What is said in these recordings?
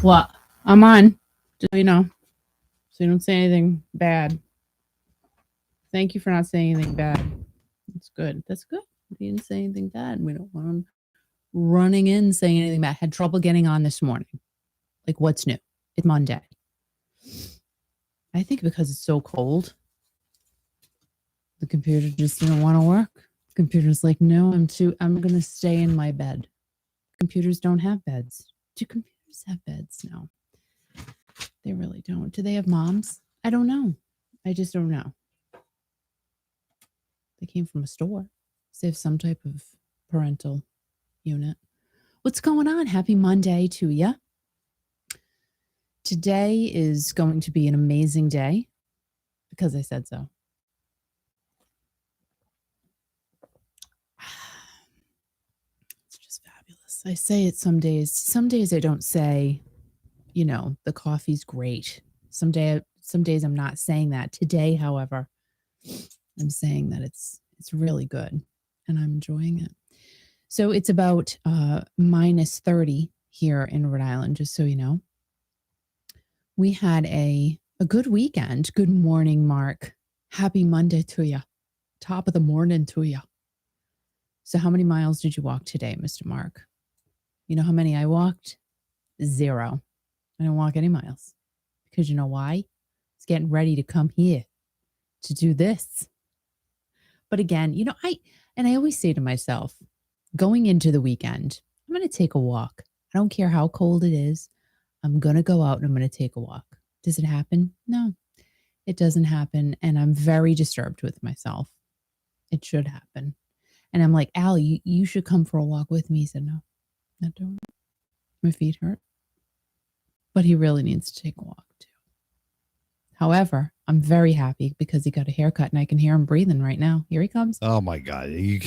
What? I'm on. Just so you know. So you don't say anything bad. Thank you for not saying anything bad. That's good. That's good. You didn't say anything bad. We don't want him running in saying anything bad. Had trouble getting on this morning. Like, what's new? It's Monday. I think because it's so cold, the computer just didn't want to work. The computer's like, no, I'm going to stay in my bed. Computers don't have beds. Do computers have beds? No, they really don't. Do they have moms? I don't know. I just don't know. They came from a store. So they have some type of parental unit. What's going on? Happy Monday to you. Today is going to be an amazing day because I said so. It's just fabulous. I say it some days. Some days I don't say, the coffee's great. Some days I'm not saying that. Today, however, I'm saying that it's really good and I'm enjoying it. So it's about minus 30 here in Rhode Island, just so you know. We had a good weekend. Good morning, Mark. Happy Monday to you. Top of the morning to you. So how many miles did you walk today, Mr. Mark? You know how many I walked? 0. I didn't walk any miles. Because you know why? It's getting ready to come here to do this. But again, I always say to myself, going into the weekend, I'm going to take a walk. I don't care how cold it is. I'm going to go out and I'm going to take a walk. Does it happen? No, it doesn't happen. And I'm very disturbed with myself. It should happen. And I'm like, Al, you should come for a walk with me. He said, no, I don't. My feet hurt. But he really needs to take a walk too. However, I'm very happy because he got a haircut and I can hear him breathing right now. Here he comes. Oh my God. You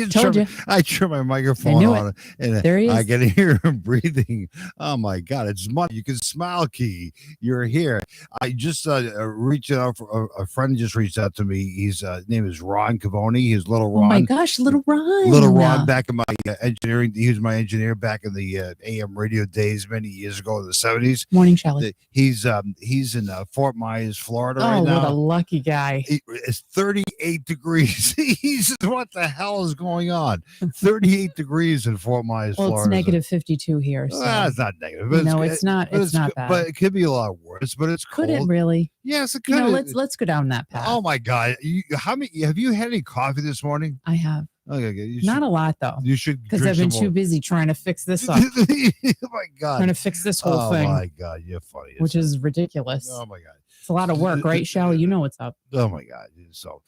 Told you. I turned my microphone on and there he is. I can hear him breathing. Oh my God. It's Monday. You can smile, Kiki. You're here. I just reached out for a friend just reached out to me. His name is Ron Cavoni. He's little Ron. Oh my gosh, little Ron. Little Ron back in my engineering. He was my engineer back in the AM radio days many years ago in the 70s. Morning, Shelley. He's in Fort Myers, Florida right now. Oh, what a lucky guy. It's 38 degrees. He says, what the hell is going on? 38 degrees in Fort Myers, Florida. Well, it's negative 52 here. So. It's not negative. No, it's not. It's not bad. But it could be a lot worse. But it's cold. Could it really? Yes, it could. Let's go down that path. Oh my God! Have you had any coffee this morning? I have. Okay, not a lot though. You should, because I've been too busy trying to fix this up. Oh my God! Trying to fix this whole thing. Oh my God! You're funny. Which is ridiculous. Oh my God! It's a lot of work, right, Shelley? You know what's up. Oh my God! So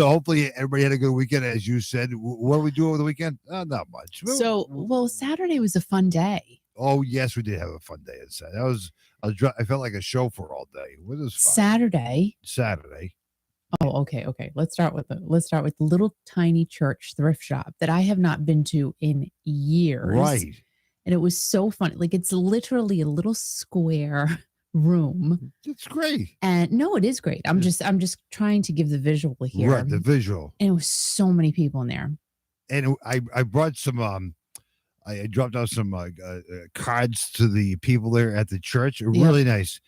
hopefully everybody had a good weekend, as you said. What did we do over the weekend? Not much. Saturday was a fun day. Oh yes, we did have a fun day. I felt like a chauffeur all day. What is fun? Saturday. Oh, okay. Let's start with the little tiny church thrift shop that I have not been to in years. Right. And it was so fun. Like, it's literally a little square room. It's great. And no, it is great. I'm just trying to give the visual here. Right, the visual. And it was so many people in there. And I brought some I dropped off some cards to the people there at the church. Really nice.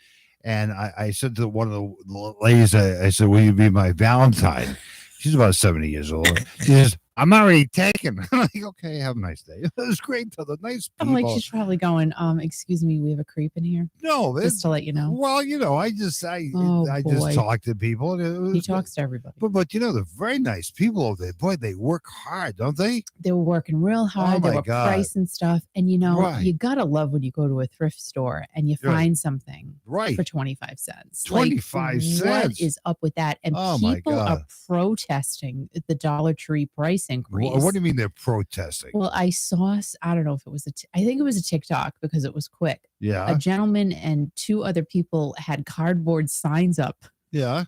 And I said to one of the ladies, I said, will you be my Valentine? She's about 70 years old. She says, I'm already taken. I'm like, okay, have a nice day. It was great. The nice people. I'm like, she's probably going, excuse me, we have a creep in here. No, just to let you know. Well, I just talk to people. And he talks to everybody. But they're very nice people over there. Boy, they work hard, don't they? They were working real hard. They were pricing stuff. And you gotta love when you go to a thrift store and you find something for 25 cents. 25 cents. What is up with that? And people are protesting the Dollar Tree price increase. What do you mean they're protesting? Well, I saw, I don't know if it was I think it was a TikTok because it was quick. Yeah. A gentleman and 2 other people had cardboard signs up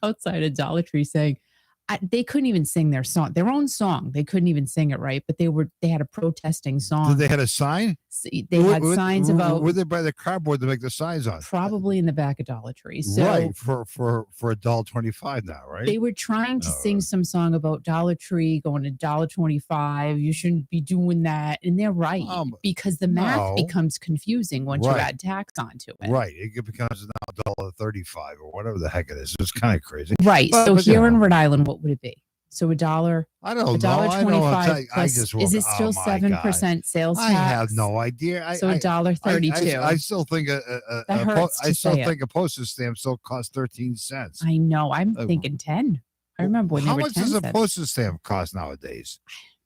outside a Dollar Tree saying, they couldn't even sing their song, their own song. They couldn't even sing it right, but they had a protesting song. Did they had a sign? They had signs about. Were they by the cardboard to make the signs on? Probably in the back of Dollar Tree. So right, for $1.25 now, right? They were trying to sing some song about Dollar Tree going to $1.25. You shouldn't be doing that, and they're right because the math becomes confusing once you add tax onto it. Right, it becomes now $1.35 or whatever the heck it is. It's kind of crazy, right? So here in Rhode Island, what would it be? So $1. I don't know. $1.25 plus. Is it still 7% sales tax? I have no idea. So $1.32. I still think a postage stamp still costs 13 cents. I know. I'm thinking 10. I remember when they were 10 cents. How much does a postage stamp cost nowadays?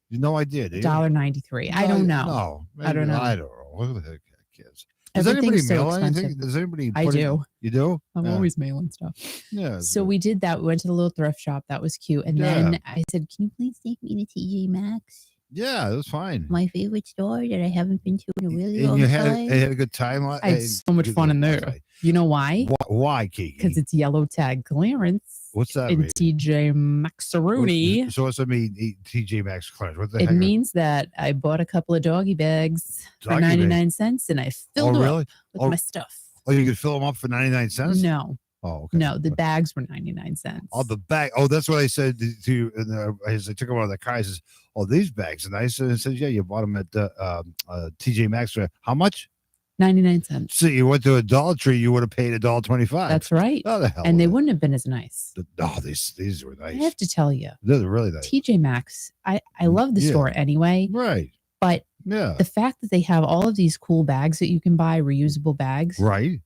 You no idea, do you? $1.93. I don't know. No, I don't know. I don't know. What the heck, kids? Does anybody mail anything? Does anybody? I do. You do? I'm always mailing stuff. Yeah. So we did that. We went to the little thrift shop. That was cute. And then I said, "Can you please take me to TJ Maxx?" Yeah, it was fine. My favorite store that I haven't been to in a really long time. You had a good time. I had so much fun in there. You know why? Why, Kiki? Because it's yellow tag clearance. What's that in mean? TJ Maxx-a-rooney. So what's that mean? TJ Maxx clearance. What the heck? It means that I bought a couple of doggy bags for 99 cents, and I filled them up with my stuff. Oh, you could fill them up for 99 cents? No. Oh, okay. No, the bags were 99 cents. Oh, the bag. Oh, that's what I said to you. As I took them out of the car, I says, "Oh, these bags are nice." And I said, "Yeah, you bought them at TJ Maxx for how much?" 99 cents. So you went to a Dollar Tree, you would have paid $1.25. That's right. Oh, the hell. And they wouldn't have been as nice. These were nice. I have to tell you, they're really nice. TJ Maxx. I love the store anyway. Right. But the fact that they have all of these cool bags that you can buy, reusable bags. Right.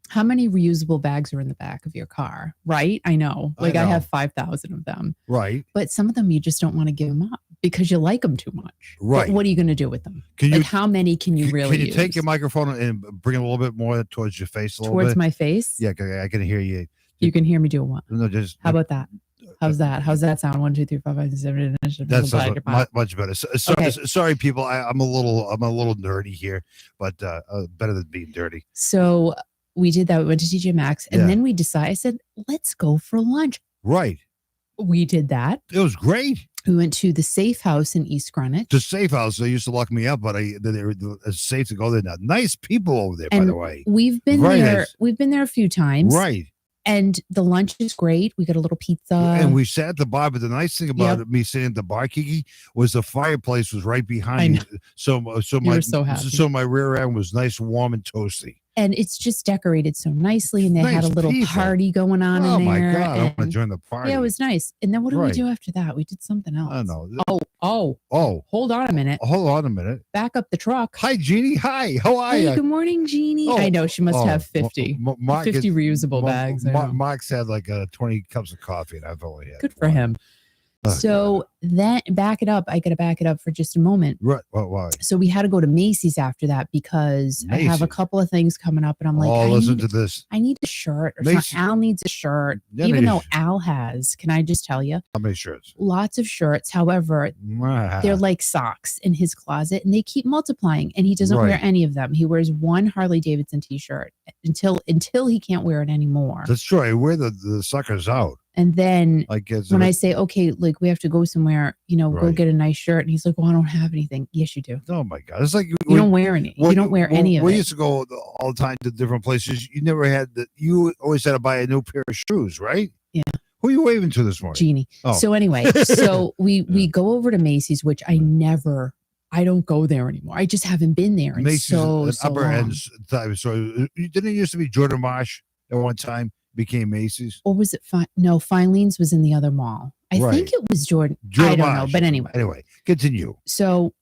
How many reusable bags are in the back of your car? Right? I know. I have 5,000 of them. Right. But some of them you just don't want to give them up because you like them too much. Right. But what are you going to do with them? How many can you really use? Can you take your microphone and bring it a little bit more towards your face a little bit? Towards my face? Yeah, I can hear you. You can hear me doing what? No, just. How about that? How's that? How's that sound? 1, 2, 3, 4, 5, 6, 7, 8, 9. That's much better. Sorry, people. I'm a little nerdy here, but better than being dirty. So we did that. We went to TJ Maxx, and then we decided. I said, "Let's go for lunch." Right. We did that. It was great. We went to the Safe House in East Greenwich. The Safe House. They used to lock me up, but they were safe to go there now. Nice people over there, by the way. We've been there. Nice. We've been there a few times. Right. And the lunch is great. We got a little pizza. And we sat at the bar, but the nice thing about me sitting at the bar, Kiki, was the fireplace was right behind. So my rear end was nice, warm, and toasty. And it's just decorated so nicely. And they had a little party going on in there. Oh, my God. I want to join the party. Yeah, it was nice. And then what did we do after that? We did something else. I know. Oh. Hold on a minute. Back up the truck. Hi, Jeannie. Hi. How are you? Good morning, Jeannie. I know. She must have 50. 50 reusable bags. Mark's had like 20 cups of coffee, and I've only had Good for him. So then back it up. I got to back it up for just a moment. Right. Why? So we had to go to Macy's after that because I have a couple of things coming up, and I'm like, listen to this. I need a shirt. Al needs a shirt. Even though Al has, can I just tell you? How many shirts? Lots of shirts. However, they're like socks in his closet, and they keep multiplying, and he doesn't wear any of them. He wears one Harley Davidson t-shirt until he can't wear it anymore. That's true. I wear the suckers out. And then when I say, okay, like we have to go somewhere, go get a nice shirt. And he's like, well, I don't have anything. Yes, you do. Oh my God. It's like you don't wear any. You don't wear any of it. We used to go all the time to different places. You never had you always had to buy a new pair of shoes, right? Yeah. Who are you waving to this morning? Jeannie. Oh. So anyway, we go over to Macy's, which I don't go there anymore. I just haven't been there in Macy's so upper long. Ends time. So didn't it used to be Jordan Marsh at one time? Became Macy's. Or was it no, Filene's was in the other mall. I think it was Jordan. I don't know. But anyway, continue. So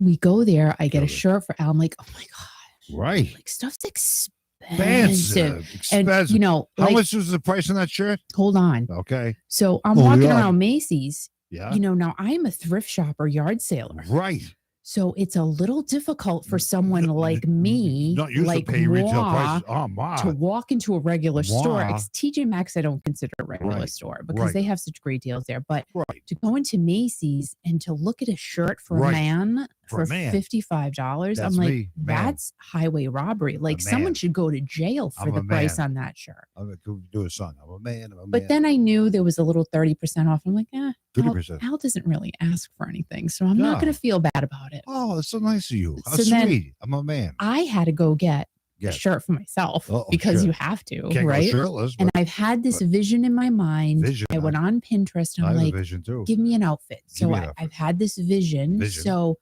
we go there. I get a shirt for Al. I'm like, oh my gosh. Right. Like stuff's expensive. And how much was the price on that shirt? Hold on. Okay. So I'm walking around Macy's. Yeah. Now I'm a thrift shop or yard sailor. Right. So it's a little difficult for someone like me, not used to pay retail prices. To walk into a regular store. TJ Maxx, I don't consider a regular store because they have such great deals there. But to go into Macy's and to look at a shirt for a man, for a man. $55. That's I'm like, me, man. that's highway robbery. Like man. someone should go to jail for I'm the a price man. on that shirt. I'm gonna do a song. I'm a man. I'm a But man. then I knew there was a little 30% off. I'm like, 30%. Al doesn't really ask for anything, so I'm not going to feel bad about it. Oh, it's so nice of you. How So then sweet. I'm a man. I had to go get a Yes. shirt for myself Uh-oh, because sure. you have to, Can't right? go shirtless, And but I've had this vision in my mind. Vision, I went on Pinterest and I I'm have a like, vision too. give me an outfit. Give me So an outfit. I've had this vision. So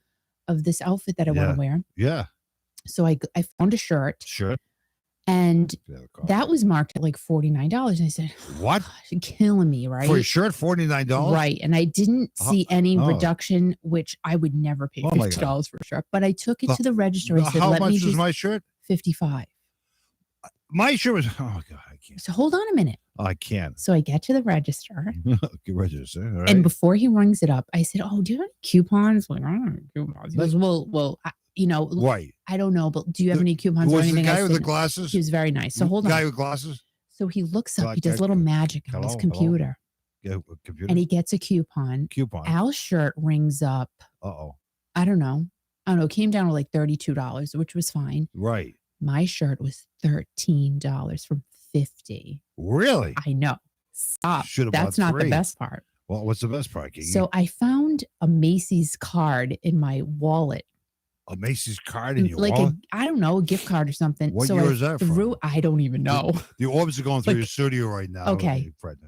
of this outfit that I want Yeah. to wear. Yeah. So I found a shirt Sure. and that was marked at like $49. And I said, what? Gosh, you're killing me, right? For a shirt, $49? Right. And I didn't see any reduction, which I would never pay $50 for a shirt. But I took it to the register. I said, how let much me was just my shirt? $55. My shirt was, oh God, I can't. So hold on a minute. Oh, I can't. So I get to the register. Register. All right. And before he rings it up, I said, oh, do you have any coupons? Like, I don't have any coupons. He goes, well, right. I don't know, but do you have any coupons or Was anything? the guy with the glasses? He was very nice. So hold on. Guy with glasses? So he looks up, he does little magic on his computer. Yeah, computer. And he gets a coupon. Al's shirt rings up. Uh-oh. I don't know. It came down to like $32, which was fine. Right. My shirt was $13 from $50. Really? I know. Stop. Should've That's bought not the three. best part. Well, what's the best part, Kiki? So I found a Macy's card in my wallet. A Macy's card in your like wallet? I don't know, a gift card or something. What so year I is that threw, from? I don't even know. The orbs are going through your studio right now. Okay. Fred.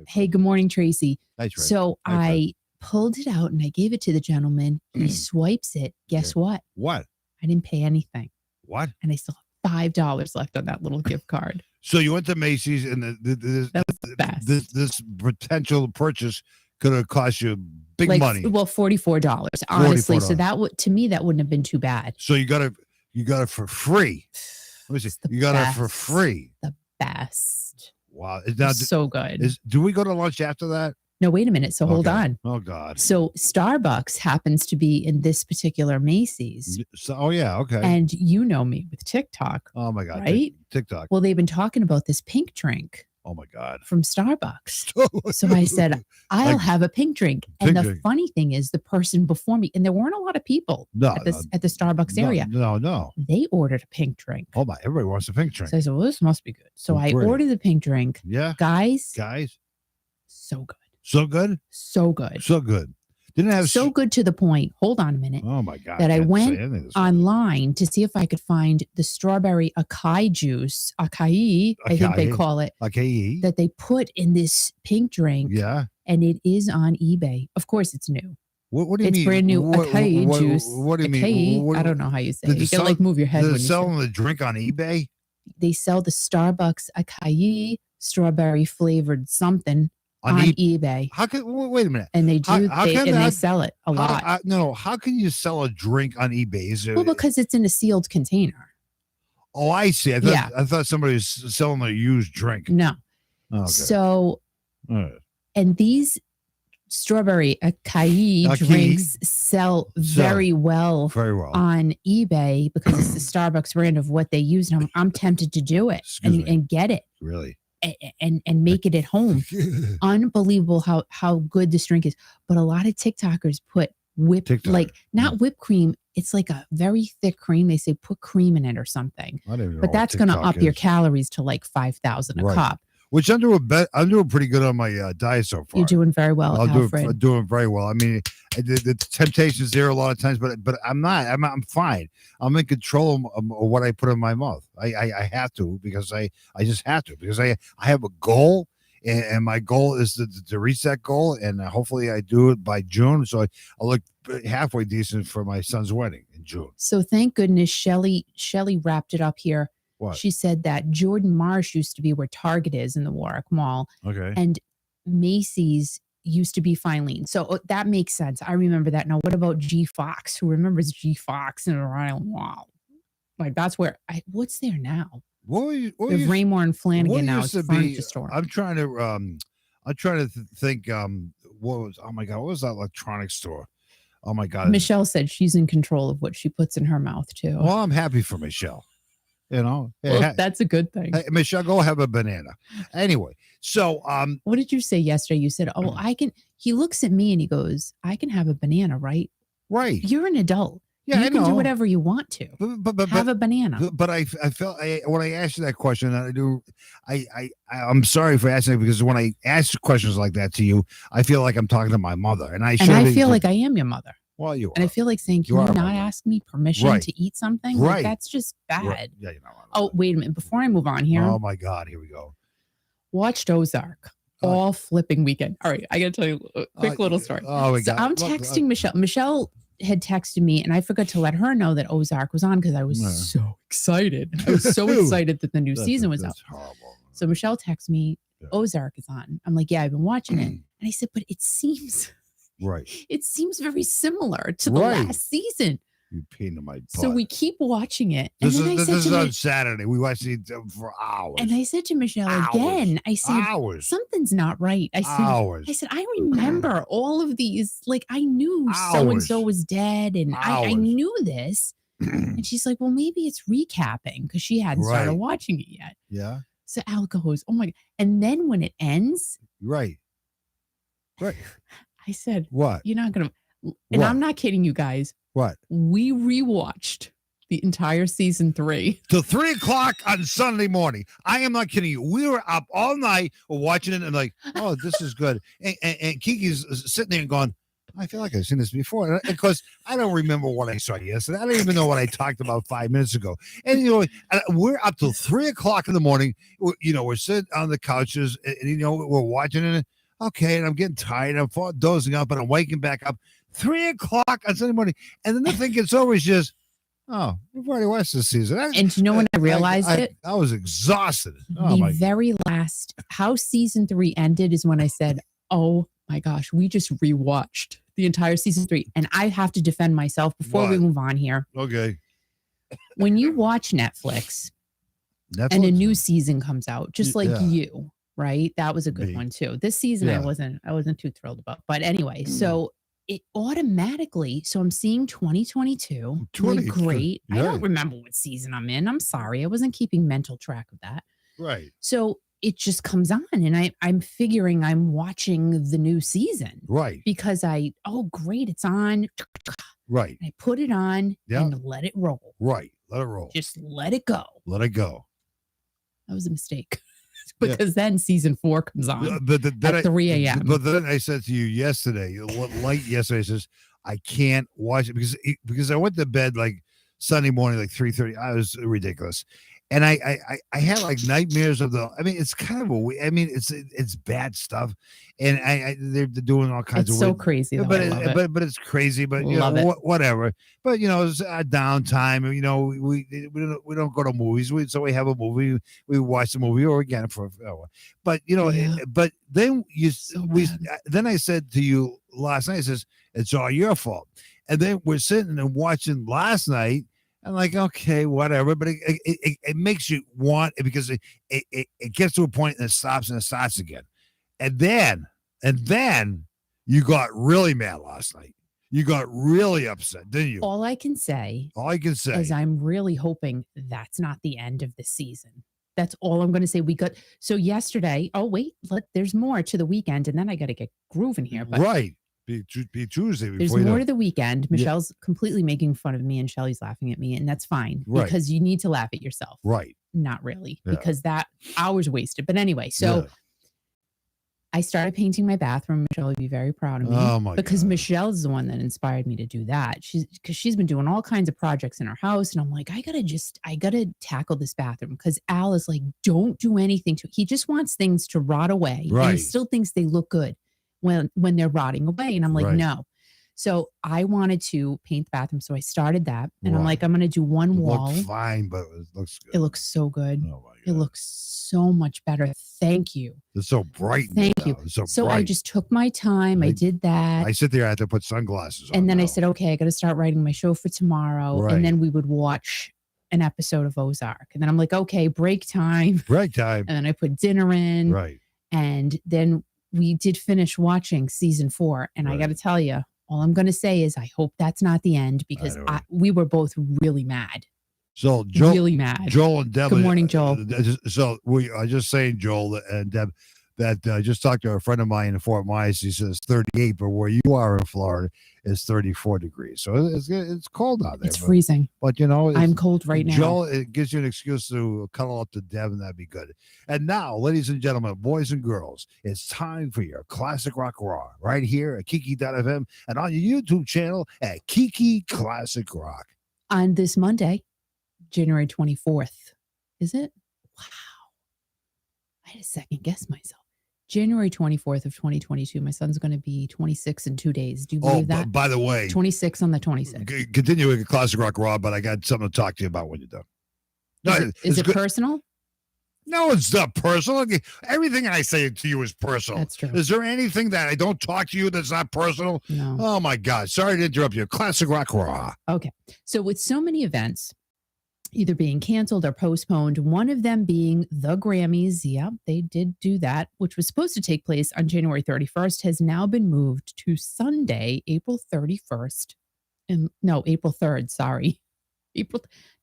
Hey, good morning, Tracy. That's right. So I pulled it out and I gave it to the gentleman. He swipes it. Guess what? What? I didn't pay anything. What? And I still have $5 left on that little gift card. So you went to Macy's and this potential purchase could have cost you big money. Well, $44, honestly. $44. So that would, to me, that wouldn't have been too bad. So you got it for free. Let me see. You got it for free. The best. Wow. Is that so good. Do we go to lunch after that? No, wait a minute. So hold on. Oh God. So Starbucks happens to be in this particular Macy's. So, oh yeah. Okay. And you know me with TikTok. Oh my God. Right? TikTok. Well, they've been talking about this pink drink. Oh my God. From Starbucks. So I said, I'll have a pink drink. And the funny thing is the person before me, and there weren't a lot of people at the Starbucks area. No. They ordered a pink drink. Oh my, everybody wants a pink drink. So I said, well, this must be good. So I ordered the pink drink. Yeah. Guys. So good. So good? So good. So good. Didn't have so good to the point. Hold on a minute. Oh my God. That I went online to see if I could find the strawberry acai juice, acai, I think they call it. Acai. That they put in this pink drink. Yeah. And it is on eBay. Of course it's new. What do you mean? It's brand new acai juice. What do you mean? I don't know how you say it. You can like move your head. They're selling the drink on eBay? They sell the Starbucks acai strawberry flavored something on eBay. How can wait a minute? And they do they sell it a lot. No, how can you sell a drink on eBay? Well, because it's in a sealed container. Oh, I see. I thought somebody was selling a used drink. No. Oh, okay. So and these strawberry acai drinks sell very well on eBay because it's the Starbucks brand of what they use. And I'm tempted to do it and get it. Really? And make it at home. Unbelievable how good this drink is. But a lot of TikTokers put not whipped cream. It's like a very thick cream. They say put cream in it or something. But that's going to up your calories to like 5,000 a cup. Which I'm doing pretty good on my diet so far. You're doing very well, Alfred. I'm doing very well. I mean, the temptation's there a lot of times, but I'm not. I'm fine. I'm in control of what I put in my mouth. I have to because I just have to because I have a goal, and my goal is to reach that goal, and hopefully I do it by June. So I'll look halfway decent for my son's wedding in June. So thank goodness Shelly wrapped it up here. What? She said that Jordan Marsh used to be where Target is in the Warwick Mall. Okay. And Macy's used to be Filene. So that makes sense. I remember that. Now, what about G Fox? Who remembers G Fox in Rhode Island? Wow. Like that's where what's there now? What Raymore and Flanagan now is a furniture store. I'm trying to think what was that electronics store? Oh my God. Michelle said she's in control of what she puts in her mouth too. Well, I'm happy for Michelle. You know, well, that's a good thing. Hey, Michelle, go have a banana. Anyway, so what did you say yesterday? You said, "Oh, I can." He looks at me and he goes, "I can have a banana, right?" Right. You're an adult. Yeah, You I can do know. whatever you want to. Have a banana. But I felt when I asked you that question, I'm sorry for asking it, because when I ask questions like that to you, I feel like I'm talking to my mother, and I And should. I feel like I am your mother. Well, you And I are. feel like saying, You can you are not my mother. ask me permission Right. to eat something? Right. Like, that's just bad. Right. Yeah, you know. Oh, wait a minute. Before I move on here, Oh my God, here we go. watched Ozark all flipping weekend. All right, I got to tell you a quick little story. Oh my So God. I'm texting Michelle. Michelle had texted me, and I forgot to let her know that Ozark was on because I was so excited. I was so excited that the new season was out. That's horrible. So Michelle texts me, Ozark is on. I'm like, yeah, I've been watching it. And I said, but it seems very similar to the last season. You pain in my butt. So we keep watching it. This is on Saturday. We watched it for hours. And I said to Michelle again, I said, something's not right. I said, I remember all of these. Like, I knew so-and-so was dead, and I knew this. And she's like, well, maybe it's recapping because she hadn't started watching it yet. Yeah. So Al goes, oh my God. And then when it ends. Right. I said, what? You're not going to. And I'm not kidding you guys. What? We rewatched the entire season 3 till 3:00 on Sunday morning. I am not kidding you. We were up all night watching it and like, oh, this is good. And Kiki's sitting there and going, I feel like I've seen this before. Because I don't remember what I saw yesterday. I don't even know what I talked about 5 minutes ago. And, we're up till 3:00 in the morning. We're sitting on the couches and, we're watching it. Okay. And I'm getting tired. I'm dozing up and I'm waking back up 3:00 on Sunday morning. And then the thing gets over is just, oh, we've already watched this season. And do you know when I realized it? I was exhausted. The very last, how season 3 ended is when I said, oh my gosh, we just rewatched the entire season 3. And I have to defend myself before we move on here. Okay. When you watch Netflix and a new season comes out, just like you, right? That was a good one too. This season I wasn't too thrilled about. But anyway, so it automatically, so I'm seeing 2022. Like, great. I don't remember what season I'm in. I'm sorry. I wasn't keeping mental track of that. Right. So it just comes on and I'm figuring I'm watching the new season. Right. Because great, it's on. Right. And I put it on and let it roll. Right. Let it roll. Just let it go. Let it go. That was a mistake. Because then season 4 comes on at 3 a.m. But then I said to you yesterday, yesterday, says, I can't watch it because I went to bed like Sunday morning, like 3:30. I was ridiculous. And I had like nightmares of it's kind of it's bad stuff. And they're doing all kinds of so crazy. Though, but it's crazy, but whatever. But it's our downtime. We don't go to movies. So we have a movie, we watch the movie or again for but but then then I said to you last night, I says, it's all your fault. And then we're sitting and watching last night. I'm like, okay, whatever. But it makes you want it because it gets to a point and it stops and it starts again. And then you got really mad last night. You got really upset, didn't you? All I can say is I'm really hoping that's not the end of the season. That's all I'm going to say. So yesterday, there's more to the weekend. And then I got to get grooving here. But right. Be Tuesday. There's more to the weekend. Michelle's completely making fun of me and Shelly's laughing at me. And that's fine because you need to laugh at yourself. Right. Not really, because that hour's wasted. But anyway, so I started painting my bathroom. Michelle would be very proud of me. Oh my because God. Michelle's the one that inspired me to do that. She's been doing all kinds of projects in her house. And I'm like, I gotta tackle this bathroom because Al is like, don't do anything to it. He just wants things to rot away. Right. And he still thinks they look good when they're rotting away. And I'm like, no. So I wanted to paint the bathroom. So I started that. And I'm like, I'm going to do one wall. Looks fine, but it looks good. It looks so good. Oh my God. It looks so much better. Thank you. It's so bright. Thank you. So bright. I just took my time. I did that. I sit there. I have to put sunglasses on. And then I said, okay, I got to start writing my show for tomorrow. Right. And then we would watch an episode of Ozark. And then I'm like, okay, break time. Break time. And then I put dinner in. Right. And then we did finish watching season 4. And I got to tell you, all I'm going to say is I hope that's not the end because we were both really mad. So Joel, really mad. Joel and Deb. Good morning, Joel. So I just saying, Joel and Deb, that just talked to a friend of mine in Fort Myers. He says 38, but where you are in Florida is 34 degrees. So it's cold out there. It's freezing. But, you know, I'm cold right now. Joel, it gives you an excuse to cuddle up to Deb, and that'd be good. And now, ladies and gentlemen, boys and girls, it's time for your Classic Rock Raw right here at Kiki.fm and on your YouTube channel at Kiki Classic Rock. On this Monday, January 24th. Is it? Wow. I had to second guess myself. January 24th of 2022. My son's going to be 26 in 2 days. Do you believe that? By the way, 26 on the 26th. Continue with Classic Rock Raw, but I got something to talk to you about when you're done. No, is it personal? No, it's not personal. Everything I say to you is personal. That's true. Is there anything that I don't talk to you that's not personal? No. Oh, my God. Sorry to interrupt you. Classic Rock Raw. Okay. So with so many events either being canceled or postponed, one of them being the Grammys, yeah, they did do that, which was supposed to take place on January 31st, has now been moved to Sunday, April 31st. April 3rd, sorry.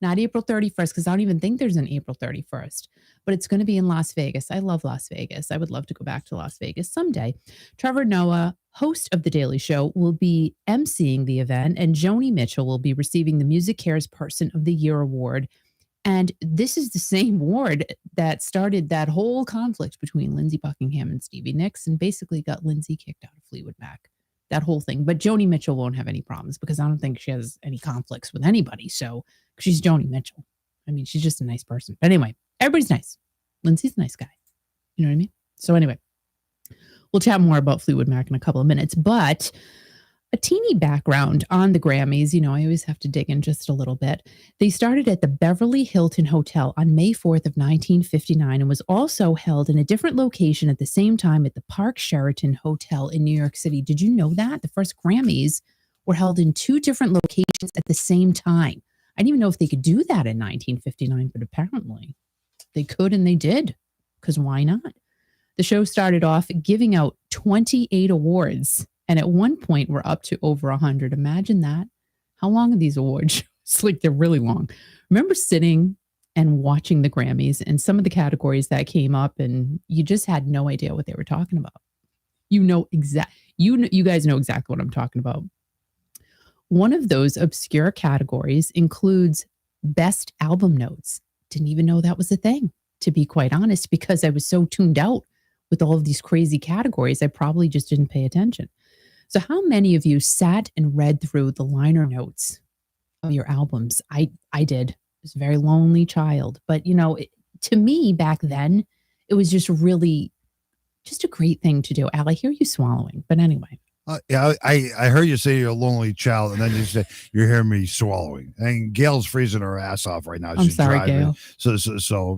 Not April 31st, because I don't even think there's an April 31st, but it's going to be in Las Vegas. I love Las Vegas. I would love to go back to Las Vegas someday. Trevor Noah, host of The Daily Show, will be emceeing the event, and Joni Mitchell will be receiving the Music Cares Person of the Year award. And this is the same award that started that whole conflict between Lindsey Buckingham and Stevie Nicks and basically got Lindsey kicked out of Fleetwood Mac. That whole thing. But Joni Mitchell won't have any problems because I don't think she has any conflicts with anybody. So she's Joni Mitchell. I mean, she's just a nice person. But anyway, everybody's nice. Lindsey's a nice guy. You know what I mean? So anyway, we'll chat more about Fleetwood Mac in a couple of minutes. But a teeny background on the Grammys. You know, I always have to dig in just a little bit. They started at the Beverly Hilton Hotel on May 4th of 1959 and was also held in a different location at the same time at the Park Sheraton Hotel in New York City. Did you know that? The first Grammys were held in two different locations at the same time. I didn't even know if they could do that in 1959, but apparently they could and they did, because why not? The show started off giving out 28 awards. And at one point, we're up to over 100. Imagine that. How long are these awards? It's like they're really long. Remember sitting and watching the Grammys and some of the categories that came up, and you just had no idea what they were talking about. You guys know exactly what I'm talking about. One of those obscure categories includes Best Album Notes. Didn't even know that was a thing, to be quite honest, because I was so tuned out with all of these crazy categories. I probably just didn't pay attention. So how many of you sat and read through the liner notes of your albums? I did. I was a very lonely child. But, you know, to me back then, it was just really just a great thing to do. Al, I hear you swallowing. But anyway. Yeah, I heard you say you're a lonely child, and then you say you're hearing me swallowing. And Gail's freezing her ass off right now. I'm sorry, driving. Gail. So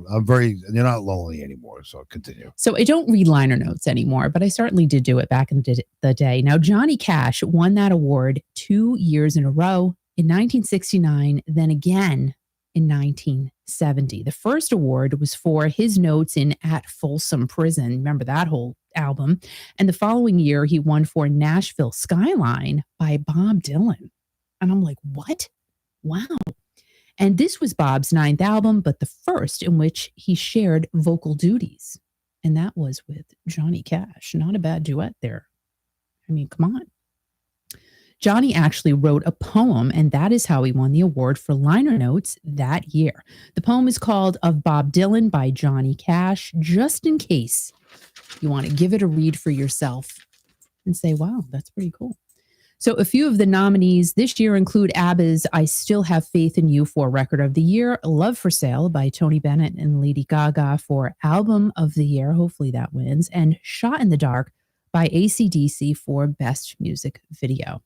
you're not lonely anymore. So continue. So I don't read liner notes anymore, but I certainly did do it back in the day. Now, Johnny Cash won that award 2 years in a row in 1969, then again in 1970. The first award was for his notes in At Folsom Prison. Remember that whole album. And the following year, he won for Nashville Skyline by Bob Dylan. And I'm like, what? Wow. And this was Bob's 9th album, but the first in which he shared vocal duties. And that was with Johnny Cash. Not a bad duet there. I mean, come on. Johnny actually wrote a poem, and that is how he won the award for liner notes that year. The poem is called Of Bob Dylan by Johnny Cash, just in case you want to give it a read for yourself and say, wow, that's pretty cool. So a few of the nominees this year include ABBA's I Still Have Faith in You for Record of the Year, Love for Sale by Tony Bennett and Lady Gaga for Album of the Year, hopefully that wins, and Shot in the Dark by AC/DC for Best Music Video.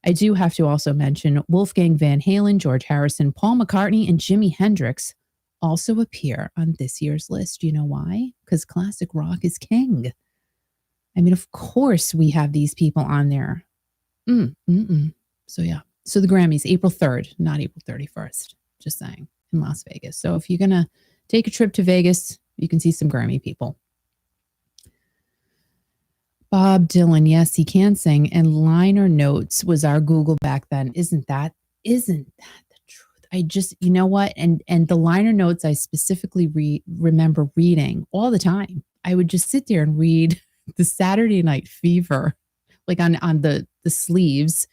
I do have to also mention Wolfgang Van Halen, George Harrison, Paul McCartney, and Jimi Hendrix also appear on this year's list. You know why? Because classic rock is king. I mean, of course we have these people on there. So yeah. So the Grammys, April 3rd, not April 31st. Just saying, in Las Vegas. So if you're going to take a trip to Vegas, you can see some Grammy people. Bob Dylan, yes, he can sing. And liner notes was our Google back then. Isn't that the truth? I just, you know what? And the liner notes I specifically remember reading all the time. I would just sit there and read the Saturday Night Fever, like on the sleeves,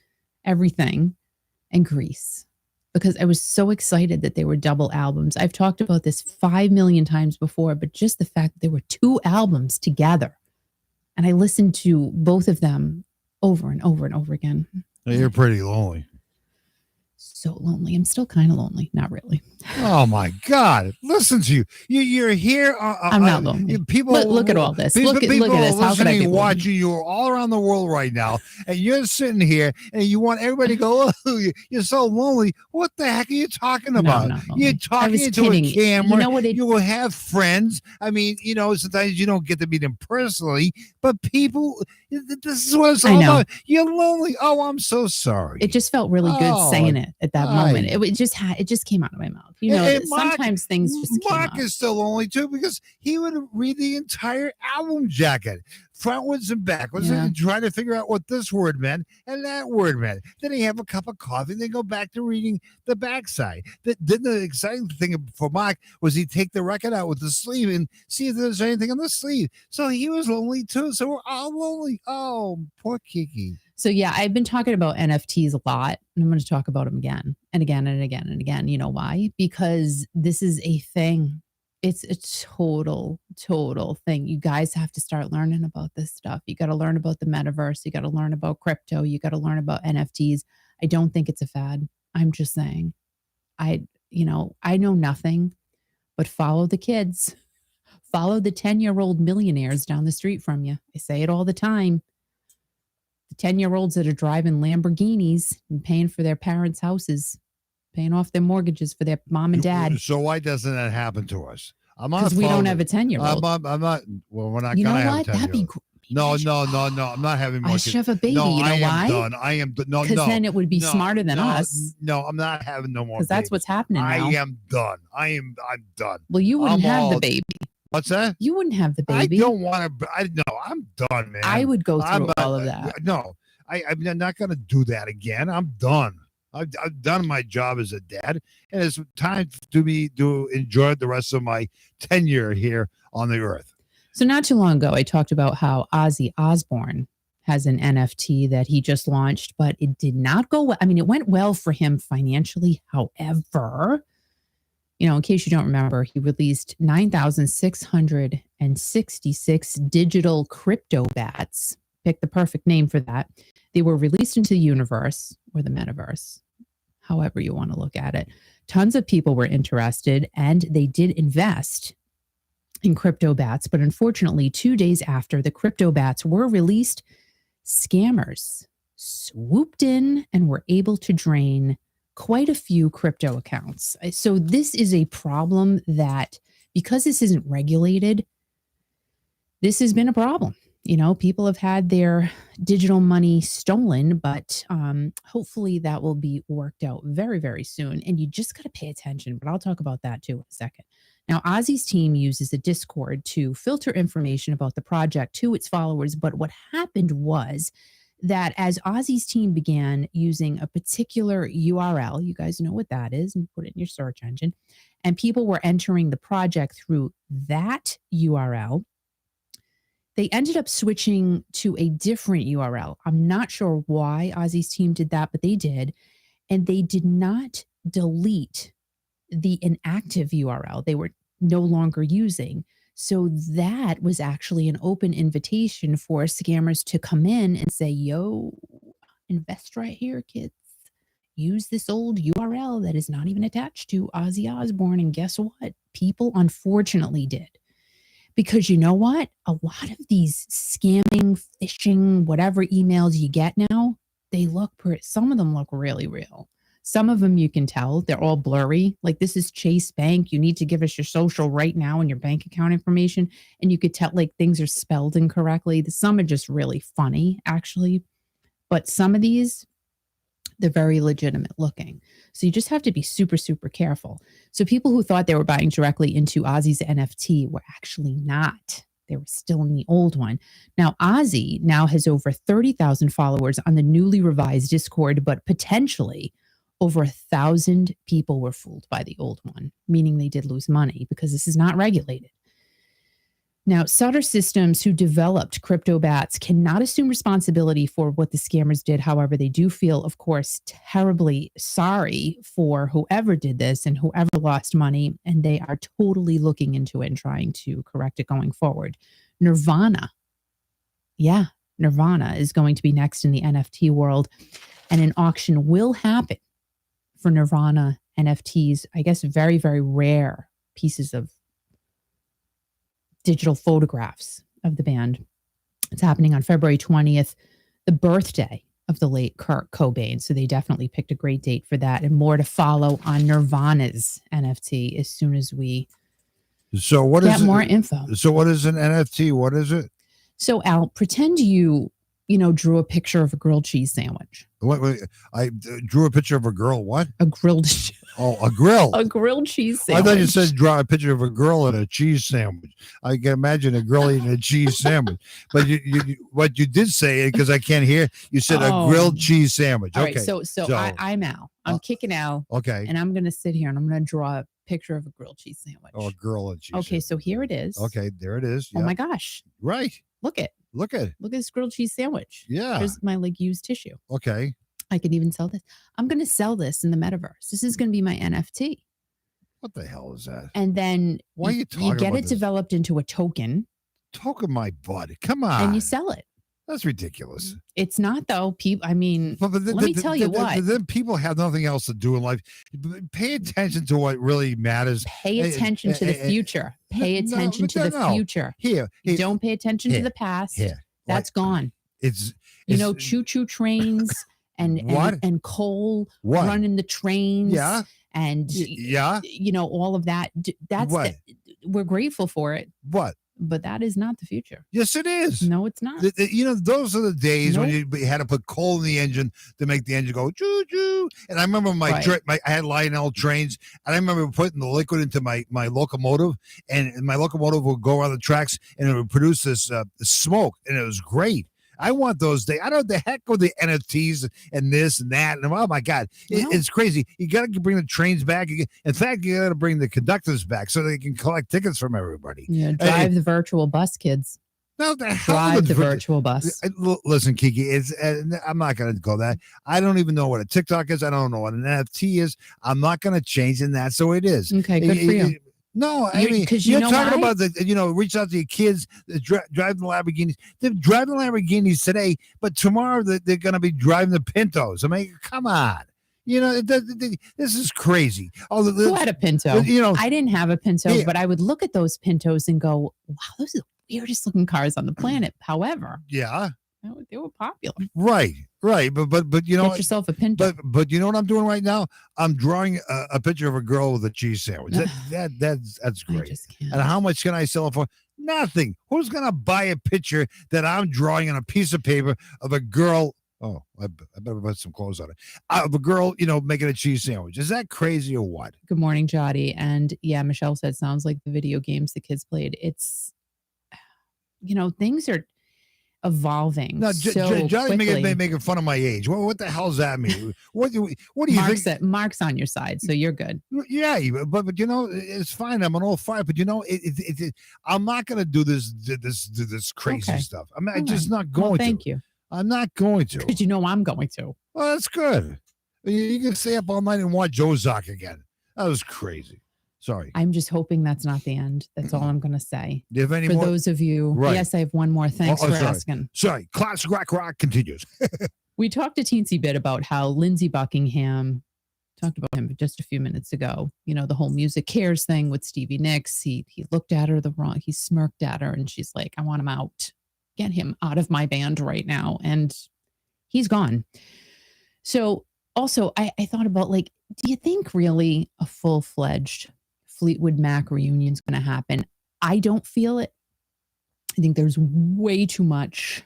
everything, and Grease, because I was so excited that they were double albums. I've talked about this 5 million times before, but just the fact that there were 2 albums together, and I listened to both of them over and over and over again. You're pretty lonely. So lonely. I'm still kind of lonely. Not really. Oh my God! Listen to you. You're here. I'm not lonely. People look at all this. People, look at this. How could I be watching you all around the world right now, and you're sitting here, and you want everybody to go, "Oh, you're so lonely." What the heck are you talking about? No, You're talking into a camera. You know what? You will have friends. I mean, sometimes you don't get to meet them personally, but people. This is what it's all about. You're lonely. Oh, I'm so sorry. It just felt really good saying it at that moment. It just came out of my mouth. Sometimes things just came Mark out. is still lonely too, because he would read the entire album jacket, frontwards and backwards, and try to figure out what this word meant and that word meant. Then he'd have a cup of coffee, and then go back to reading the backside. Then the exciting thing for Mark was he'd take the record out with the sleeve and see if there's anything on the sleeve. So he was lonely too. So we're all lonely. Oh, poor Kiki. So yeah, I've been talking about NFTs a lot, and I'm going to talk about them again and again and again and again. You know why? Because this is a thing. It's a total thing. You guys have to start learning about this stuff. You got to learn about the metaverse. You got to learn about crypto. You got to learn about NFTs. I don't think it's a fad. I'm just saying. I know nothing, but follow the kids. Follow the 10-year-old millionaires down the street from you. I say it all the time. The 10-year-olds that are driving Lamborghinis and paying for their parents' houses, paying off their mortgages for their mom and dad. So why doesn't that happen to us? Because we don't have a 10-year-old. I'm not. Well, we're not. You know gonna what? Have a That'd be great. No. I'm not having more. I should have a baby. No, you know why? I am done. No, because then it would be smarter than us. No, I'm not having no more. Because that's what's happening now. I am done. I'm done. Well, you wouldn't have the baby. What's that? You wouldn't have the baby. I don't want to. I'm done, man. I would go through all of that. No, I'm not going to do that again. I'm done. I've done my job as a dad, and it's time to enjoy the rest of my tenure here on the earth. So not too long ago, I talked about how Ozzy Osbourne has an NFT that he just launched, but it did not go well. I mean, it went well for him financially. However, in case you don't remember, he released 9,666 digital crypto bats. Pick the perfect name for that. They were released into the universe or the metaverse, however you want to look at it. Tons of people were interested, and they did invest in crypto bats. But unfortunately, 2 days after the crypto bats were released, scammers swooped in and were able to drain quite a few crypto accounts. So this is a problem that, because this isn't regulated, this has been a problem. People have had their digital money stolen, but hopefully that will be worked out very, very soon. And you just got to pay attention, but I'll talk about that too in a second. Now, Ozzy's team uses a Discord to filter information about the project to its followers. But what happened was that as Ozzy's team began using a particular URL, you guys know what that is, and put it in your search engine, and people were entering the project through that URL, they ended up switching to a different URL. I'm not sure why Ozzy's team did that, but they did. And they did not delete the inactive URL they were no longer using. So that was actually an open invitation for scammers to come in and say, yo, invest right here, kids. Use this old URL that is not even attached to Ozzy Osbourne. And guess what? People unfortunately did. Because you know what? A lot of these scamming, phishing, whatever emails you get now, some of them look really real. Some of them you can tell they're all blurry. Like, this is Chase Bank. You need to give us your social right now and your bank account information. And you could tell things are spelled incorrectly. Some are just really funny, actually. But some of these, they're very legitimate looking. So you just have to be super, super careful. So people who thought they were buying directly into Ozzy's NFT were actually not. They were still in the old one. Now, Ozzy now has over 30,000 followers on the newly revised Discord, but potentially over 1,000 people were fooled by the old one, meaning they did lose money because this is not regulated. Now, Sutter Systems, who developed crypto bats, cannot assume responsibility for what the scammers did. However, they do feel, of course, terribly sorry for whoever did this and whoever lost money, and they are totally looking into it and trying to correct it going forward. Nirvana. Yeah, Nirvana is going to be next in the NFT world, and an auction will happen for Nirvana NFTs. I guess very, very rare pieces of digital photographs of the band. It's happening on February 20th, the birthday of the late Kurt Cobain. So they definitely picked a great date for that, and more to follow on Nirvana's NFT as soon as we get more info. So what is an NFT? What is it? So Al, pretend you drew a picture of a grilled cheese sandwich. What? I drew a picture of a girl. What? A grilled. Oh, a grill. A grilled cheese sandwich. I thought you said draw a picture of a girl and a cheese sandwich. I can imagine a girl eating a cheese sandwich. But what you did say, because I can't hear, you said a grilled cheese sandwich. All okay. Right, so I'm Al. I'm kicking Al. Okay. And I'm going to sit here and I'm going to draw a picture of a grilled cheese sandwich. Oh, a girl and cheese. Okay, sandwich. so here it is. Okay, there it is. Yeah. Oh my gosh. Right. Look at this grilled cheese sandwich. Yeah. Here's my used tissue. Okay. I could even sell this. I'm going to sell this in the metaverse. This is going to be my NFT. What the hell is that? And then why are you talking about it this? Developed into a token. Token my butt. Come on. And you sell it. That's ridiculous. It's not though. People, I mean, let me tell you what. Then people have nothing else to do in life. Pay attention to what really matters. Pay attention to the future. Pay attention to the future. Here. Don't pay attention to the past. That's gone. It's choo-choo trains and coal running the trains. Yeah. And all of that. That's we're grateful for it. What? But that is not the future. Yes, it is. No, it's not. Those are the days when you had to put coal in the engine to make the engine go choo choo. And I remember I had Lionel trains, and I remember putting the liquid into my locomotive, and my locomotive would go around the tracks, and it would produce this smoke, and it was great. I want those days. I don't know the heck with the NFTs and this and that. And oh my God, it's crazy. You got to bring the trains back. In fact, you got to bring the conductors back so they can collect tickets from everybody. Yeah, drive the virtual bus, kids. No, drive the virtual bus. Listen, Kiki, I'm not going to go that. I don't even know what a TikTok is. I don't know what an NFT is. I'm not going to change, and that's the way it is. Okay, good for you. No, I mean, you're talking about reach out to your kids that drive the Lamborghinis. They're driving Lamborghinis today, but tomorrow they're going to be driving the Pintos. I mean, come on. This is crazy. Who had a Pinto? I didn't have a Pinto, but I would look at those Pintos and go, wow, those are the weirdest looking cars on the planet. However, they were popular. Right. But get yourself a Pinto. But you know what I'm doing right now? I'm drawing a picture of a girl with a cheese sandwich. That's great. And how much can I sell it for? Nothing. Who's gonna buy a picture that I'm drawing on a piece of paper of a girl? Oh, I better put some clothes on it. Of a girl, making a cheese sandwich. Is that crazy or what? Good morning, Jody. And yeah, Michelle said sounds like the video games the kids played. It's things are evolving. No, Johnny making fun of my age. What the hell does that mean? What do you think? Mark's on your side, so you're good. Yeah, but it's fine. I'm an old fire, but I'm not going to do this crazy stuff. I'm just not going to. Thank you. I'm not going to. Because I'm going to. Well, that's good. You can stay up all night and watch Ozark again. That was crazy. Sorry. I'm just hoping that's not the end. That's all I'm going to say. Do you have any for more? those of you. Right. Yes, I have one more. Thanks for asking. Sorry. Classic rock continues. We talked a teensy bit about how Lindsey Buckingham, talked about him just a few minutes ago, the whole Music Cares thing with Stevie Nicks. He looked at her he smirked at her, and she's like, I want him out. Get him out of my band right now. And he's gone. So also I thought about do you think really a full-fledged Fleetwood Mac reunion is going to happen? I don't feel it. I think there's way too much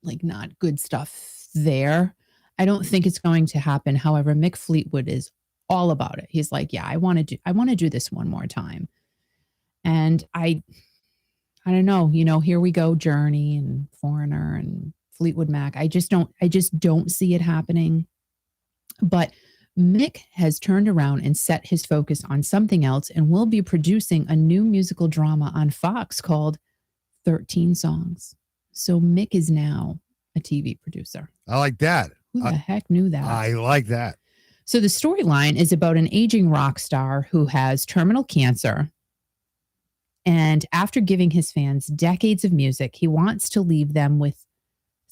not good stuff there. I don't think it's going to happen. However, Mick Fleetwood is all about it. He's like, yeah, I want to do this one more time. And I don't know, here we go, Journey and Foreigner and Fleetwood Mac. I just don't see it happening. But Mick has turned around and set his focus on something else and will be producing a new musical drama on Fox called 13 Songs. So Mick is now a TV producer. I like that. Who the heck knew that? I like that. So the storyline is about an aging rock star who has terminal cancer. And after giving his fans decades of music, he wants to leave them with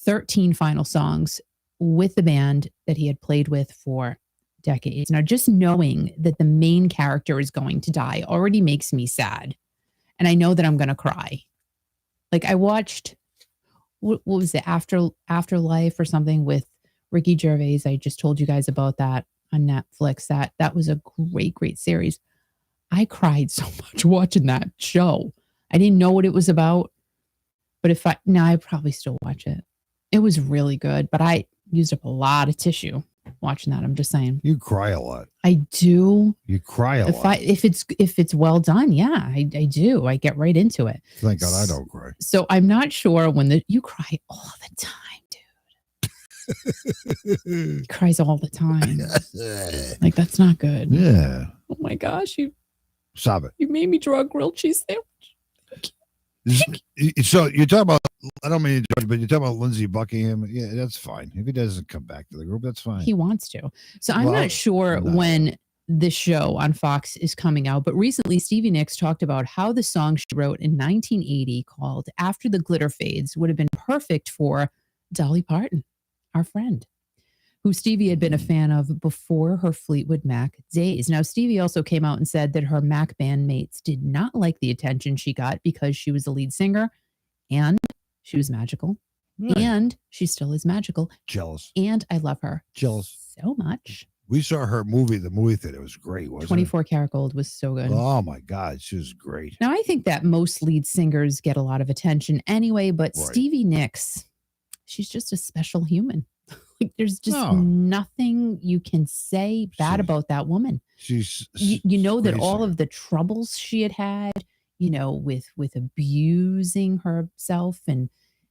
13 final songs with the band that he had played with for decades. Now, just knowing that the main character is going to die already makes me sad. And I know that I'm going to cry. Like I watched, what was it, Afterlife or something with Ricky Gervais. I just told you guys about that on Netflix. That was a great series. I cried so much watching that show. I didn't know what it was about, but I'd probably still watch it. It was really good, but I used up a lot of tissue watching that. I'm just saying. You cry a lot. I do. You cry a lot. If it's well done, yeah, I do. I get right into it. Thank God I don't cry. So I'm not sure you cry all the time, dude. He cries all the time. Like that's not good. Yeah. Oh my gosh, Stop it. You made me draw a grilled cheese sandwich. So you're talking about, I don't mean to judge, but you're talking about Lindsey Buckingham. Yeah, that's fine. If he doesn't come back to the group, that's fine. He wants to. So I'm not sure when this show on Fox is coming out, but recently Stevie Nicks talked about how the song she wrote in 1980 called After the Glitter Fades would have been perfect for Dolly Parton, our friend, who Stevie had been a fan of before her Fleetwood Mac days. Now, Stevie also came out and said that her Mac bandmates did not like the attention she got because she was the lead singer and she was magical. Right. And she still is magical. Jealous. And I love her. Jealous. So much. We saw her movie, the movie theater. It was great, wasn't 24 Karat Gold was so good. Oh, my God. She was great. Now, I think that most lead singers get a lot of attention anyway, but right. Stevie Nicks, she's just a special human. Like there's just nothing you can say bad about that woman. She's you know that all of the troubles she had, with abusing herself, and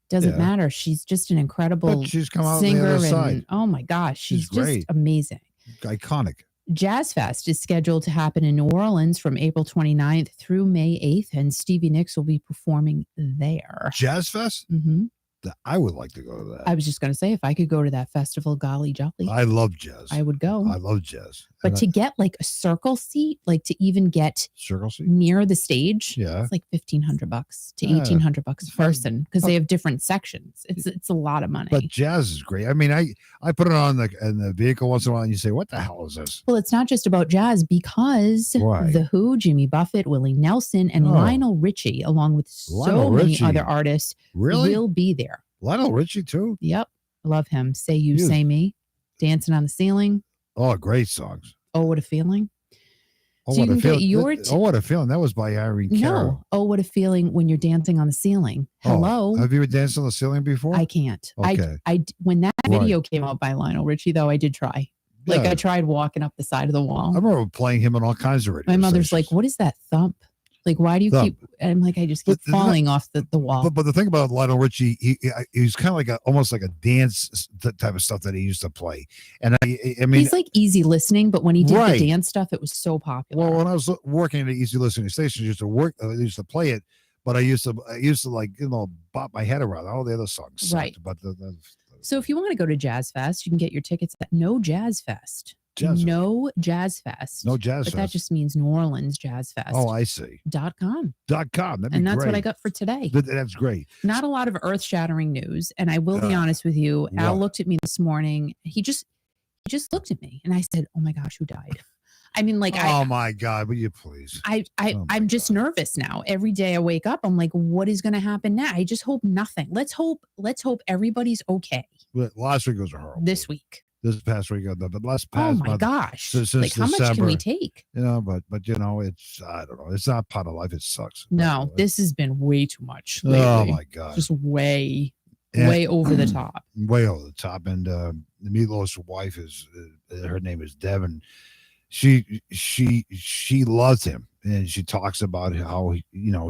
doesn't matter. She's just an incredible but she's come out singer. On the other side. And oh my gosh, she's great. Just amazing. Iconic. Jazz Fest is scheduled to happen in New Orleans from April 29th through May 8th, and Stevie Nicks will be performing there. Jazz Fest? Mm-hmm. I would like to go to that. I was just going to say, if I could go to that festival, golly jolly. I love jazz. I would go. I love jazz. But to get like a circle seat, like to even get circle seat near the stage, it's like $1,500 to $1,800 a person because they have different sections. It's a lot of money. But jazz is great. I mean, I put it on in the vehicle once in a while, and you say, "What the hell is this?" Well, it's not just about jazz because The Who, Jimmy Buffett, Willie Nelson, and Lionel Richie, along with many other artists, will be there. Lionel Richie too? Yep. Love him. Say You, Say Me. Dancing on the Ceiling. Oh, great songs. Oh, What a Feeling. Oh, what a feeling. Oh, What a Feeling. That was by Irene Cara. No. Oh, What a Feeling when you're dancing on the ceiling. Hello. Have you ever danced on the ceiling before? I can't. Okay. I when that video came out by Lionel Richie, though, I did try. Yeah. Like I tried walking up the side of the wall. I remember playing him on all kinds of radio My mother's stations. like, what is that thump? Like, why do you keep? And I'm like, I just keep falling off the wall. But the thing about Lionel Richie, he's kind of like almost like a dance type of stuff that he used to play. And I mean, he's like easy listening, but when he did the dance stuff, it was so popular. Well, when I was working at an easy listening station, I used to play it, but I used to like bop my head around all the other songs. Sucked, right. But so if you want to go to Jazz Fest, you can get your tickets at No Jazz Fest. No Jazz Fest. No Jazz Fest. But that just means New Orleans Jazz Fest. Oh, I see. .com. That'd be and that's great. what I got for today. That's great. Not a lot of earth-shattering news. And I will be honest with you. Al looked at me this morning. He just looked at me and I said, oh my gosh, who died? I mean, like, oh my God, will you please? I'm just nervous now. Every day I wake up, I'm like, what is going to happen now? I just hope nothing. Let's hope everybody's okay. Last week was horrible. This week. This past week, but last oh my gosh! Since like how December, much can we take? But it's I don't know. It's not part of life. It sucks. No, this has been way too much lately. Oh my God! Just way over the top. Way over the top. And Meatloaf's wife is her name is Devin. She loves him, and she talks about how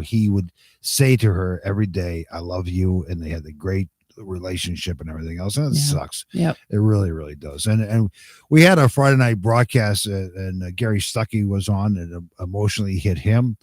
he would say to her every day, "I love you," and they had the great relationship and everything else, and it Yeah. sucks. Yep. It really, really does. And we had our Friday night broadcast, and Gary Stuckey was on, and emotionally hit him,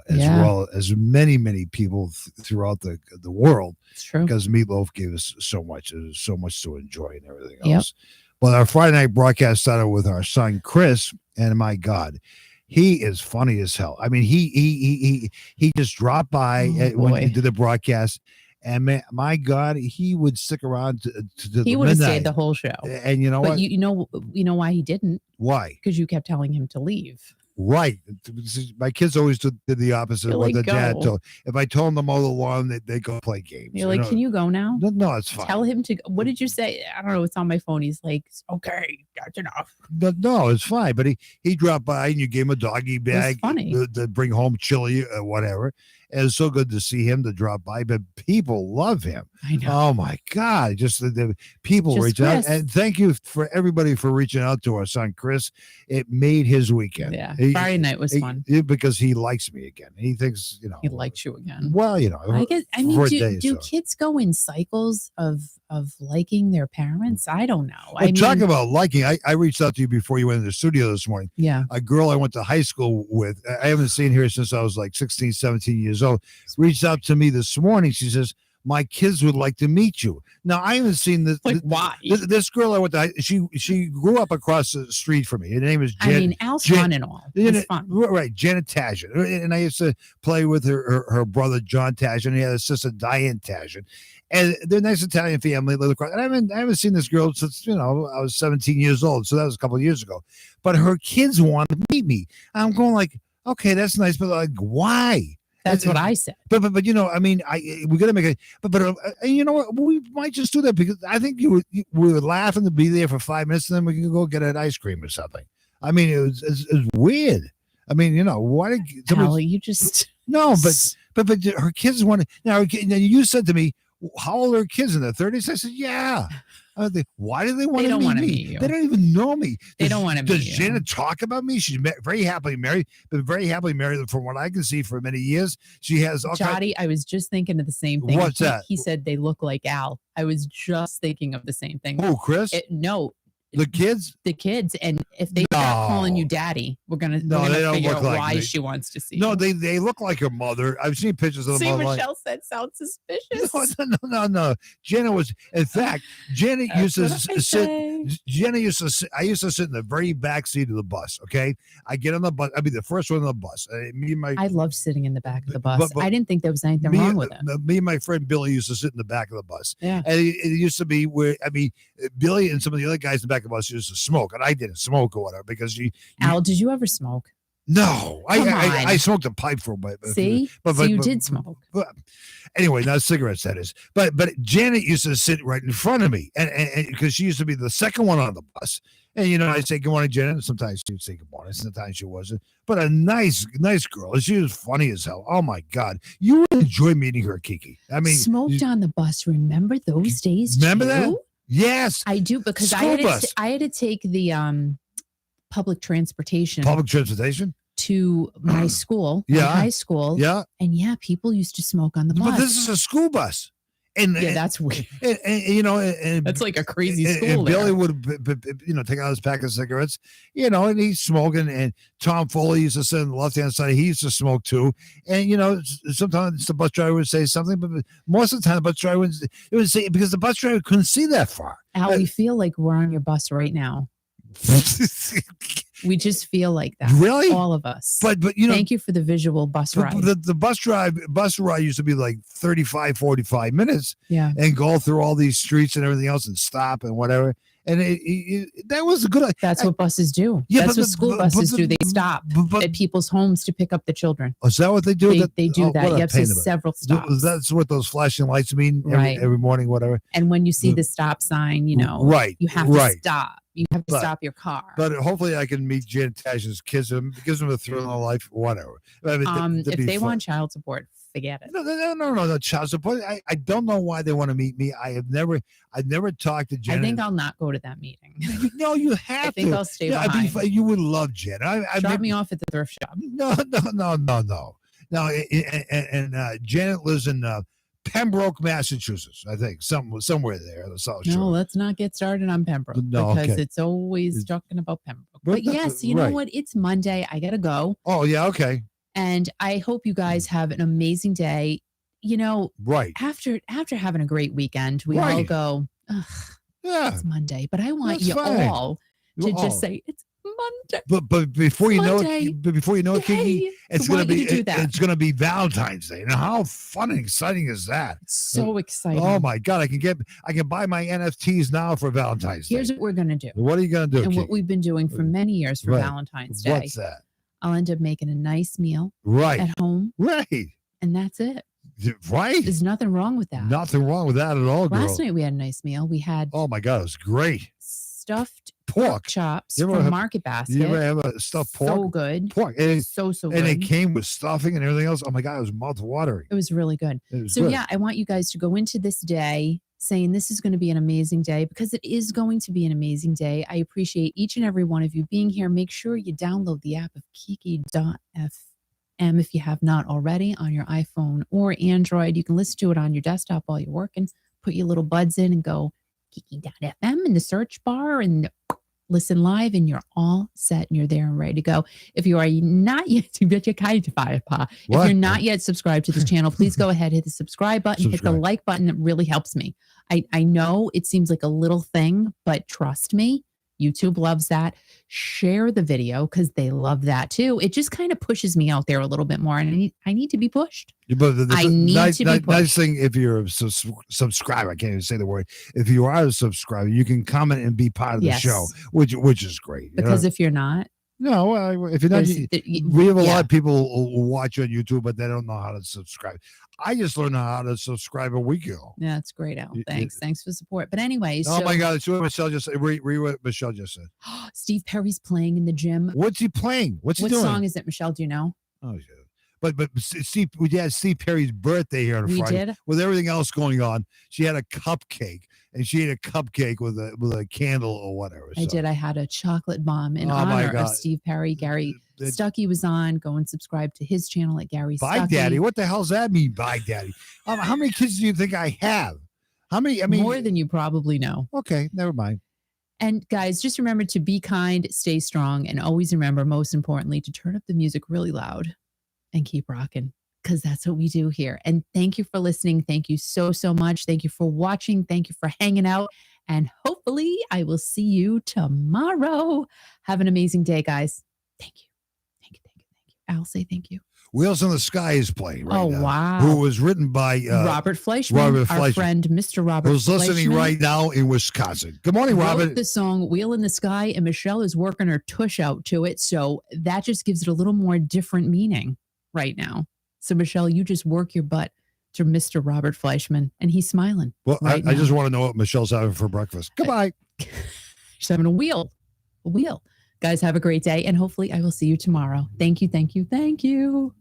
as Yeah. well as many, many people throughout the world, It's true. because Meatloaf gave us so much. There was so much to enjoy and everything Yep. else. But our Friday night broadcast started with our son Chris, and my God, he is funny as hell. I mean, he just dropped by when boy. he did the broadcast, and my God, he would stick around to He the would have midnight. stayed the whole show. And you know But what? you know why he didn't? Why? Because you kept telling him to leave. Right. My kids always did the opposite You're of what like, their dad go. told. If I told them to mow the lawn, they go play games. You're like, can you go now? No, it's fine. Tell him to. What did you say? I don't know. It's on my phone. He's like, okay, that's enough. No, it's fine. But he dropped by and you gave him a doggy bag funny. to bring home chili or whatever. And it's so good to see him to drop by. But people love him. I know. Oh my God! Just the people Just reach out, Chris. and thank you for everybody for reaching out to our son Chris. It made his weekend. Yeah. Friday night was fun. Because he likes me again. He thinks He likes you again. Well, I mean, for a do day or so. kids go in cycles of liking their parents? I don't know. Well, talking about liking, I reached out to you before you went in the studio this morning. Yeah. A girl I went to high school with, I haven't seen her since I was like 16, 17 years old, reached out to me this morning. She says, my kids would like to meet you. Now, I haven't seen this. Like, why? This girl I went to, she grew up across the street from me. Her name is Jen. I mean, Al's fun and all. It's fun. Right, Janet Tajan. And I used to play with her brother, John Tajan. And he had a sister, Diane Tajan. And they're a nice Italian family. Live across. And I haven't seen this girl since, I was 17 years old. So that was a couple of years ago. But her kids want to meet me. I'm going like, okay, that's nice. But like, why? That's what I said. But I mean, we're gonna make it. But you know what? We might just do that because I think we would laugh and be there for 5 minutes, and then we can go get an ice cream or something. I mean, it's weird. I mean, why did Al, you just no? But her kids want to now. You said to me, how old are her kids, in their 30s? I said, yeah. Why do they want to meet me? They don't even know me. They don't want to meet you. Does Janet talk about me? She's very happily married, been very happily married from what I can see for many years. She has all Jody, I was just thinking of the same thing. What's that? He said they look like Al. I was just thinking of the same thing. Oh, Chris? No. The kids? The kids. And if they start calling you daddy, we're gonna they don't figure look out like why me. she wants to see No, you. they look like her mother. I've seen pictures of the See, mother. Michelle said sounds suspicious. No. Janet was, in fact, Janet used to sit. Jenny used to. I used to sit in the very back seat of the bus. Okay, I get on the bus. I'd be the first one on the bus. I love sitting in the back of the bus. But I didn't think there was anything wrong with it. Me and my friend Billy used to sit in the back of the bus. Yeah, and it used to be where Billy and some of the other guys in the back of the bus used to smoke, and I didn't smoke or whatever because Al, did you ever smoke? No, I smoked a pipe for a bit. See, so you did smoke. But anyway, not cigarettes, that is. But Janet used to sit right in front of me, and because she used to be the second one on the bus, and I say good morning, Janet. And sometimes she would say good morning, sometimes she wasn't. But a nice girl. She was funny as hell. Oh my God, you would enjoy meeting her, Kiki. I mean, smoked on the bus. Remember those days? Remember too? that? Yes, I do because I had to take the public transportation. Public transportation to my school, yeah, high school, yeah, and yeah, people used to smoke on the bus. But this is a school bus, and that's weird. And that's like a crazy school. And Billy would, take out his pack of cigarettes, and he's smoking. And Tom Foley used to sit on the left hand side; he used to smoke too. And sometimes the bus driver would say something, but most of the time the bus driver would say because the bus driver couldn't see that far. Al, we feel like we're on your bus right now. We just feel like that. Really? All of us. But thank you for the visual bus ride. The bus ride used to be like 35, 45 minutes. Yeah. And go through all these streets and everything else and stop and whatever. And that was a good. That's what buses do. Yeah, that's what school buses do. They stop at people's homes to pick up the children. Is that what they do? They do that. Yep, so several stops. That's what those flashing lights mean every morning, whatever. And when you see the stop sign, right, you have to stop. You have to stop your car. But hopefully I can meet Janet Tashin's kids. Gives them a thrill in their life, whatever. I mean, if they want child support, forget it. No, child support. I don't know why they want to meet me. I've never talked to Janet. I think I'll not go to that meeting. No, you have to. I think I'll stay behind. You would love Janet. Drop me off at the thrift shop. No. No, and Janet lives in Pembroke, Massachusetts, I think, somewhere there in the South Shore. No, let's not get started on Pembroke because it's always talking about Pembroke. But yes, you know what? It's Monday. I got to go. Oh, yeah, okay. And I hope you guys have an amazing day. You know, after having a great weekend, we all go, ugh, it's Monday. But I want you all to just say it's Monday. But before you know it, Kiki, it's gonna be Valentine's Day. Now, how fun and exciting is that? It's so exciting. Oh my God, I can buy my NFTs now for Valentine's Day. Here's what we're gonna do. What are you gonna do? And what we've been doing for many years for Valentine's Day. What's that? I'll end up making a nice meal at home. Right. And that's it. Right. There's nothing wrong with that. Nothing wrong with that at all, girl. Last night we had a nice meal. We had oh my God, it was great. Stuffed pork chops from Market Basket. You ever have a stuffed pork? So good. Pork. So good. And it came with stuffing and everything else. Oh my God, it was mouth-watering. It was really good. Yeah, I want you guys to go into this day saying this is going to be an amazing day because it is going to be an amazing day. I appreciate each and every one of you being here. Make sure you download the app of Kiki.fm if you have not already on your iPhone or Android. You can listen to it on your desktop while you're working. Put your little buds in and go Kiki.fm in the search bar and listen live, and you're all set and you're there and ready to go. If you are not yet, if you're not yet subscribed to this channel, please go ahead, hit the subscribe button, hit the like button. It really helps me. I know it seems like a little thing, but trust me, YouTube loves that. Share the video because they love that too. It just kind of pushes me out there a little bit more, and I need to be pushed. But I need to be pushed. Nice thing if you're a subscriber, I can't even say the word. If you are a subscriber, you can comment and be part of the show, which is great. Because if you're not. No, if you're not, we have a lot of people who watch on YouTube, but they don't know how to subscribe. I just learned how to subscribe a week ago. Yeah, that's great, Al. Thanks for support. But anyways. Oh my God, it's what Michelle just said. Read what Michelle just said. Steve Perry's playing in the gym. What's he playing? What's he doing? What song is it, Michelle? Do you know? Oh, yeah. But Steve, we had Steve Perry's birthday here on Friday. Did? With everything else going on, she had a cupcake, and she ate a cupcake with a candle or whatever. I did. I had a chocolate bomb in honor of Steve Perry. Gary Stuckey was on. Go and subscribe to his channel at Gary Stuckey. Daddy. What the hell does that mean, Bye Daddy? How many kids do you think I have? How many? I mean, more than you probably know. Okay, never mind. And guys, just remember to be kind, stay strong, and always remember, most importantly, to turn up the music really loud and keep rocking, because that's what we do here. And thank you for listening. Thank you so much. Thank you for watching. Thank you for hanging out. And hopefully I will see you tomorrow. Have an amazing day, guys. Thank you. I'll say thank you. Wheels in the Sky is playing right now. Oh, wow. Who was written by Robert Fleischman, our friend, Mr. Robert who's listening right now in Wisconsin. Good morning, Robert. Wrote the song Wheel in the Sky, and Michelle is working her tush out to it. So that just gives it a little more different meaning right now. So, Michelle, you just work your butt to Mr. Robert Fleischman, and he's smiling. Well, I just want to know what Michelle's having for breakfast. Goodbye. She's having a wheel. Guys, have a great day, and hopefully I will see you tomorrow. Thank you.